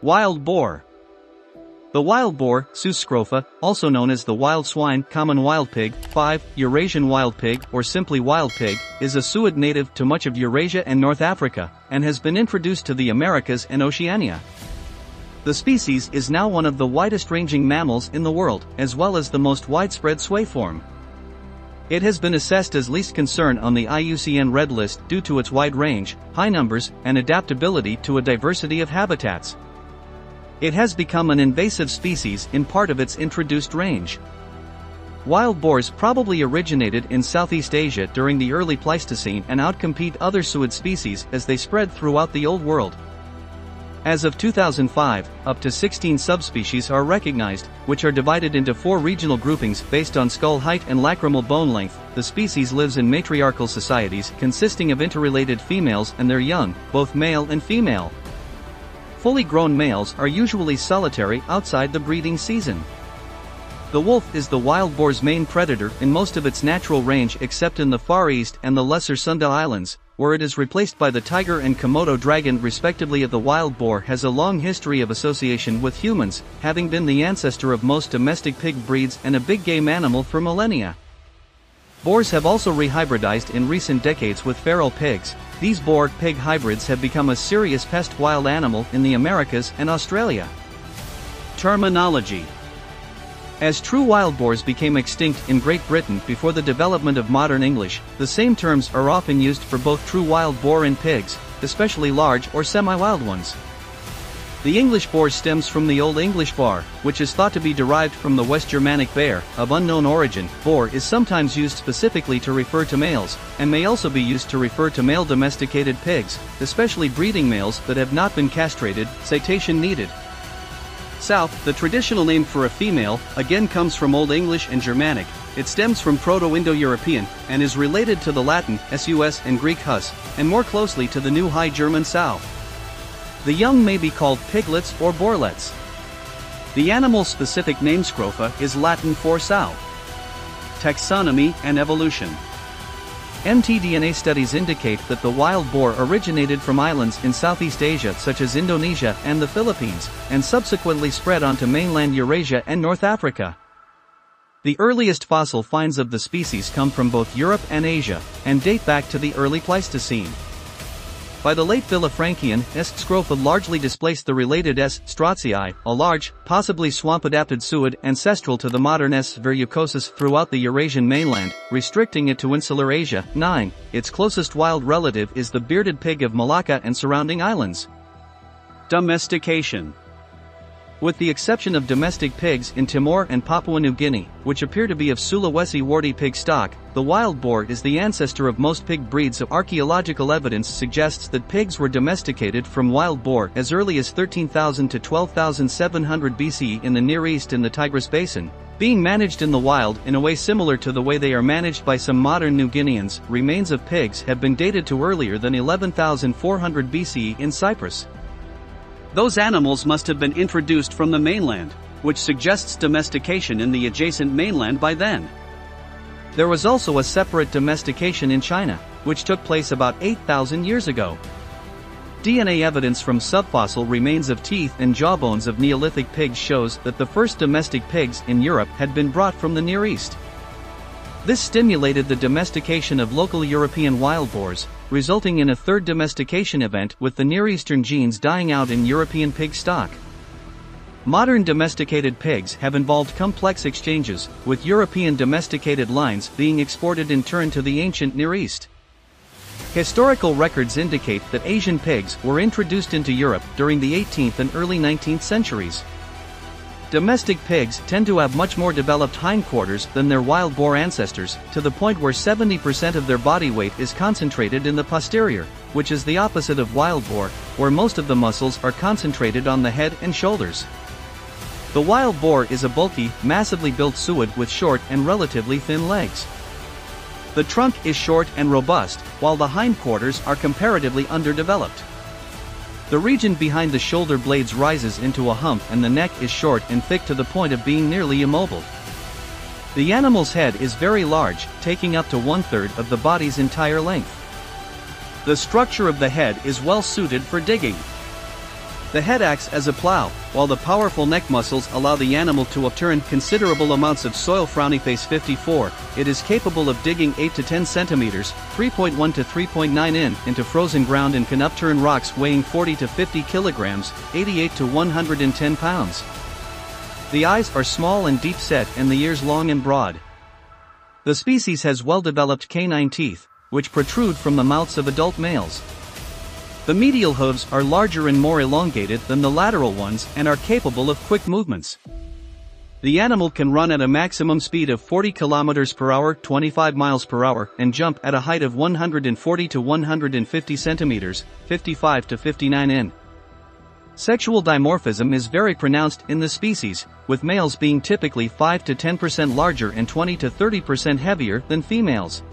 Wild boar. The wild boar, Suscrofa, also known as the wild swine, common wild pig, 5, Eurasian wild pig, or simply wild pig, is a suid native to much of Eurasia and North Africa, and has been introduced to the Americas and Oceania. The species is now one of the widest-ranging mammals in the world, as well as the most widespread suiform. It has been assessed as least concern on the IUCN Red List due to its wide range, high numbers, and adaptability to a diversity of habitats. It has become an invasive species in part of its introduced range. Wild boars probably originated in Southeast Asia during the early Pleistocene and outcompete other suid species as they spread throughout the Old World. As of 2005, up to 16 subspecies are recognized, which are divided into 4 regional groupings based on skull height and lacrimal bone length. The species lives in matriarchal societies consisting of interrelated females and their young, both male and female. Fully grown males are usually solitary outside the breeding season. The wolf is the wild boar's main predator in most of its natural range except in the Far East and the Lesser Sunda Islands, where it is replaced by the tiger and Komodo dragon respectively. The wild boar has a long history of association with humans, having been the ancestor of most domestic pig breeds and a big game animal for millennia. Boars have also re-hybridized in recent decades with feral pigs. These boar-pig hybrids have become a serious pest wild animal in the Americas and Australia. Terminology. As true wild boars became extinct in Great Britain before the development of modern English, the same terms are often used for both true wild boar and pigs, especially large or semi-wild ones. The English boar stems from the Old English bar, which is thought to be derived from the West Germanic bear, of unknown origin. Boar is sometimes used specifically to refer to males, and may also be used to refer to male domesticated pigs, especially breeding males that have not been castrated. Citation needed. South, the traditional name for a female, again comes from Old English and Germanic. It stems from Proto-Indo-European, and is related to the Latin, sus and Greek hus, and more closely to the New High German sow. The young may be called piglets or boarlets. The animal's specific name Scrofa is Latin for sow. Taxonomy and evolution. mtDNA studies indicate that the wild boar originated from islands in Southeast Asia such as Indonesia and the Philippines, and subsequently spread onto mainland Eurasia and North Africa. The earliest fossil finds of the species come from both Europe and Asia, and date back to the early Pleistocene. By the late Villafranchian, S. scrofa largely displaced the related S. strautzii, a large, possibly swamp-adapted suid ancestral to the modern S. verrucosus throughout the Eurasian mainland, restricting it to insular Asia. 9. Its closest wild relative is the bearded pig of Malacca and surrounding islands. Domestication. With the exception of domestic pigs in Timor and Papua New Guinea, which appear to be of Sulawesi warty pig stock, the wild boar is the ancestor of most pig breeds. Archaeological evidence suggests that pigs were domesticated from wild boar as early as 13,000 to 12,700 BCE in the Near East in the Tigris Basin, being managed in the wild in a way similar to the way they are managed by some modern New Guineans. Remains of pigs have been dated to earlier than 11,400 BCE in Cyprus. Those animals must have been introduced from the mainland, which suggests domestication in the adjacent mainland by then. There was also a separate domestication in China, which took place about 8,000 years ago. DNA evidence from subfossil remains of teeth and jawbones of Neolithic pigs shows that the first domestic pigs in Europe had been brought from the Near East. This stimulated the domestication of local European wild boars, resulting in a third domestication event with the Near Eastern genes dying out in European pig stock. Modern domesticated pigs have involved complex exchanges, with European domesticated lines being exported in turn to the ancient Near East. Historical records indicate that Asian pigs were introduced into Europe during the 18th and early 19th centuries. Domestic pigs tend to have much more developed hindquarters than their wild boar ancestors, to the point where 70% of their body weight is concentrated in the posterior, which is the opposite of wild boar, where most of the muscles are concentrated on the head and shoulders. The wild boar is a bulky, massively built suid with short and relatively thin legs. The trunk is short and robust, while the hindquarters are comparatively underdeveloped. The region behind the shoulder blades rises into a hump and the neck is short and thick to the point of being nearly immobile. The animal's head is very large, taking up to 1/3 of the body's entire length. The structure of the head is well suited for digging. The head acts as a plow, while the powerful neck muscles allow the animal to upturn considerable amounts of soil. Face 54, it is capable of digging 8 to 10 centimeters, 3.1 to 3.9 in, into frozen ground and can upturn rocks weighing 40 to 50 kilograms, 88 to 110 pounds. The eyes are small and deep set and the ears long and broad. The species has well-developed canine teeth, which protrude from the mouths of adult males. The medial hooves are larger and more elongated than the lateral ones and are capable of quick movements. The animal can run at a maximum speed of 40 km per hour, 25 miles per hour, and jump at a height of 140 to 150 centimeters, 55 to 59 in. Sexual dimorphism is very pronounced in the species, with males being typically 5 to 10% larger and 20 to 30% heavier than females.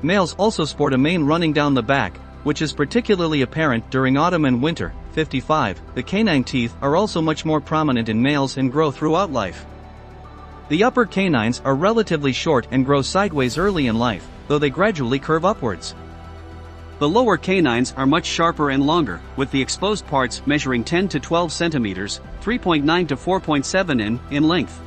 Males also sport a mane running down the back, which is particularly apparent during autumn and winter. 55. The canine teeth are also much more prominent in males and grow throughout life. The upper canines are relatively short and grow sideways early in life, though they gradually curve upwards. The lower canines are much sharper and longer, with the exposed parts measuring 10 to 12 centimeters, 3.9 to 4.7 in length.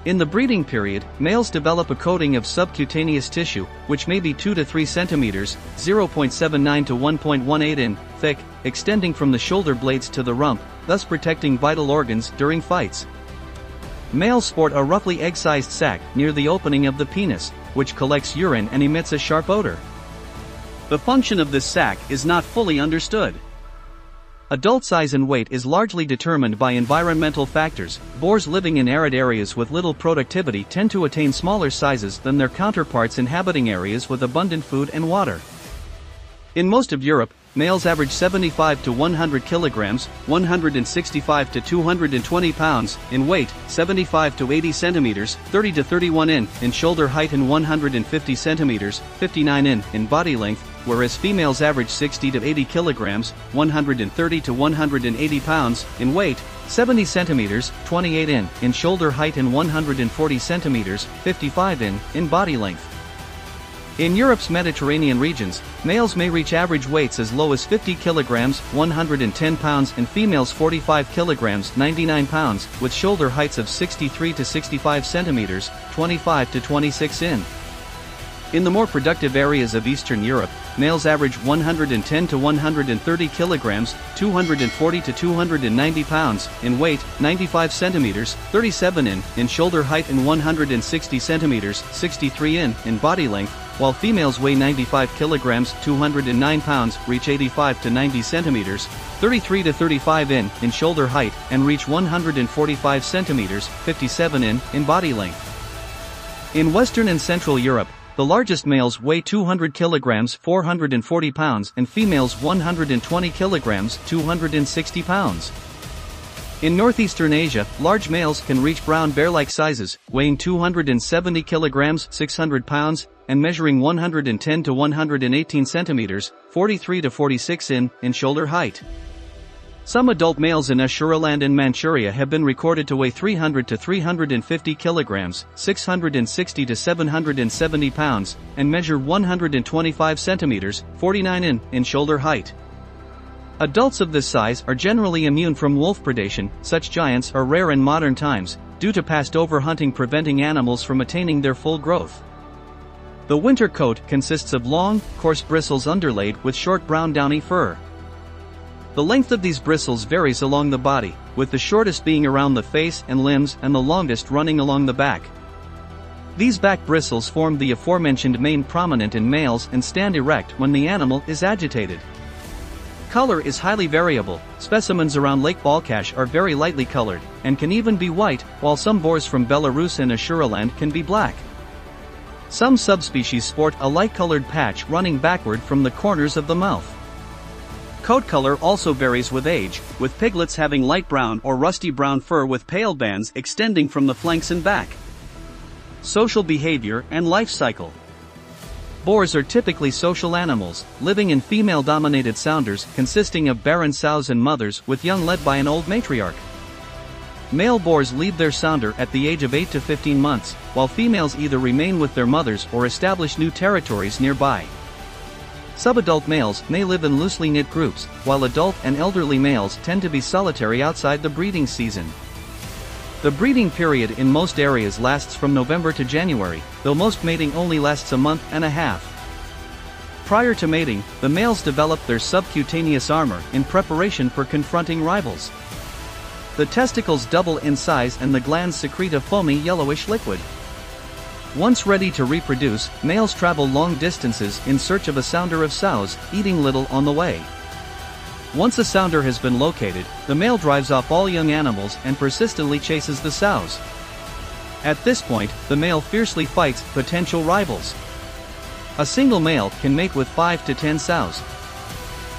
In the breeding period, males develop a coating of subcutaneous tissue, which may be 2 to 3 centimeters, 0.79 to 1.18 in, thick, extending from the shoulder blades to the rump, thus protecting vital organs during fights. Males sport a roughly egg-sized sac near the opening of the penis, which collects urine and emits a sharp odor. The function of this sac is not fully understood. Adult size and weight is largely determined by environmental factors. Boars living in arid areas with little productivity tend to attain smaller sizes than their counterparts inhabiting areas with abundant food and water. In most of Europe, males average 75 to 100 kilograms, 165 to 220 pounds, in weight, 75 to 80 centimeters, 30 to 31 in shoulder height and 150 centimeters, 59 in body length, whereas females average 60 to 80 kilograms, 130 to 180 pounds, in weight, 70 centimeters, 28 in shoulder height and 140 centimeters, 55 in body length. In Europe's Mediterranean regions, males may reach average weights as low as 50 kilograms, 110 pounds, and females 45 kilograms, 99 pounds, with shoulder heights of 63 to 65 centimeters, 25 to 26 in. In the more productive areas of Eastern Europe, males average 110 to 130 kilograms, 240 to 290 pounds, in weight, 95 centimeters, 37 in shoulder height and 160 centimeters, 63 in body length, while females weigh 95 kilograms, 209 pounds, reach 85 to 90 centimeters, 33 to 35 in shoulder height, and reach 145 centimeters, 57 in body length. In Western and Central Europe, the largest males weigh 200 kilograms, 440 pounds, and females 120 kilograms, 260 pounds. In northeastern Asia, large males can reach brown bear-like sizes, weighing 270 kilograms, 600 pounds, and measuring 110 to 118 centimeters, 43 to 46 in shoulder height. Some adult males in Asuraland and Manchuria have been recorded to weigh 300 to 350 kilograms, 660 to 770 pounds, and measure 125 centimeters, 49 in shoulder height. Adults of this size are generally immune from wolf predation. Such giants are rare in modern times, due to past overhunting preventing animals from attaining their full growth. The winter coat consists of long, coarse bristles underlaid with short brown downy fur. The length of these bristles varies along the body, with the shortest being around the face and limbs and the longest running along the back. These back bristles form the aforementioned mane prominent in males and stand erect when the animal is agitated. Color is highly variable. Specimens around Lake Balkhash are very lightly colored, and can even be white, while some boars from Belarus and Asuraland can be black. Some subspecies sport a light-colored patch running backward from the corners of the mouth. Coat color also varies with age, with piglets having light brown or rusty brown fur with pale bands extending from the flanks and back. Social behavior and life cycle. Boars are typically social animals, living in female-dominated sounders consisting of barren sows and mothers with young led by an old matriarch. Male boars leave their sounder at the age of 8 to 15 months, while females either remain with their mothers or establish new territories nearby. Subadult males may live in loosely knit groups, while adult and elderly males tend to be solitary outside the breeding season. The breeding period in most areas lasts from November to January, though most mating only lasts a month and a half. Prior to mating, the males develop their subcutaneous armor in preparation for confronting rivals. The testicles double in size and the glands secrete a foamy yellowish liquid. Once ready to reproduce, males travel long distances in search of a sounder of sows, eating little on the way. Once a sounder has been located, the male drives off all young animals and persistently chases the sows. At this point, the male fiercely fights potential rivals. A single male can mate with 5 to 10 sows.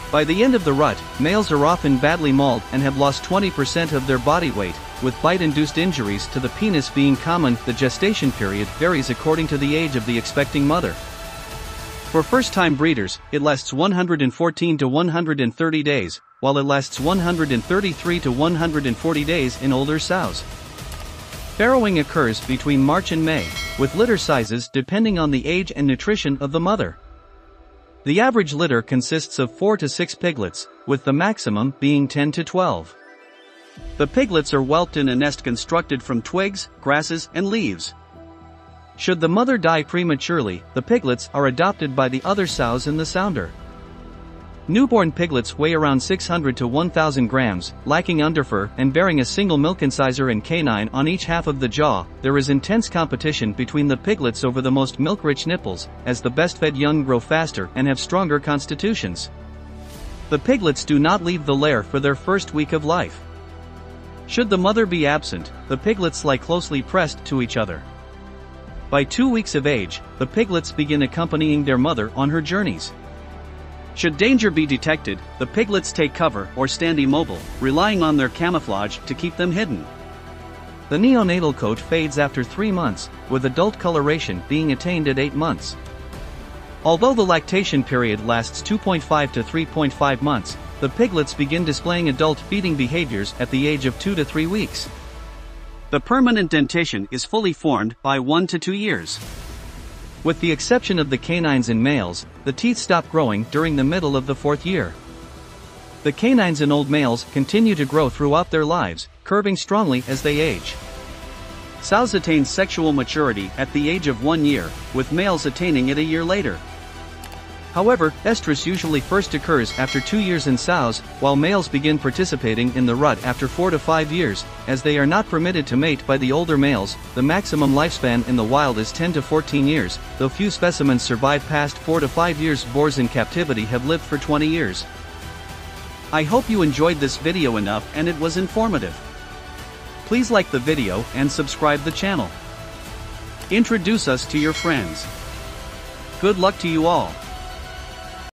By the end of the rut, males are often badly mauled and have lost 20% of their body weight, with bite-induced injuries to the penis being common. The gestation period varies according to the age of the expecting mother. For first-time breeders, it lasts 114 to 130 days, while it lasts 133 to 140 days in older sows. Farrowing occurs between March and May, with litter sizes depending on the age and nutrition of the mother. The average litter consists of 4 to 6 piglets, with the maximum being 10 to 12. The piglets are whelped in a nest constructed from twigs, grasses, and leaves. Should the mother die prematurely, the piglets are adopted by the other sows in the sounder. Newborn piglets weigh around 600 to 1,000 grams, lacking underfur and bearing a single milk incisor and canine on each half of the jaw. There is intense competition between the piglets over the most milk-rich nipples, as the best-fed young grow faster and have stronger constitutions. The piglets do not leave the lair for their first week of life. Should the mother be absent, the piglets lie closely pressed to each other. By 2 weeks of age, the piglets begin accompanying their mother on her journeys. Should danger be detected, the piglets take cover or stand immobile, relying on their camouflage to keep them hidden. The neonatal coat fades after 3 months, with adult coloration being attained at 8 months. Although the lactation period lasts 2.5 to 3.5 months, the piglets begin displaying adult feeding behaviors at the age of 2 to 3 weeks. The permanent dentition is fully formed by 1 to 2 years. With the exception of the canines in males, the teeth stop growing during the middle of the 4th year. The canines in old males continue to grow throughout their lives, curving strongly as they age. Sows attain sexual maturity at the age of 1 year, with males attaining it a year later. However, estrus usually first occurs after 2 years in sows, while males begin participating in the rut after 4 to 5 years, as they are not permitted to mate by the older males. The maximum lifespan in the wild is 10 to 14 years, though few specimens survive past 4 to 5 years. Boars in captivity have lived for 20 years. I hope you enjoyed this video enough and it was informative. Please like the video and subscribe the channel. Introduce us to your friends. Good luck to you all.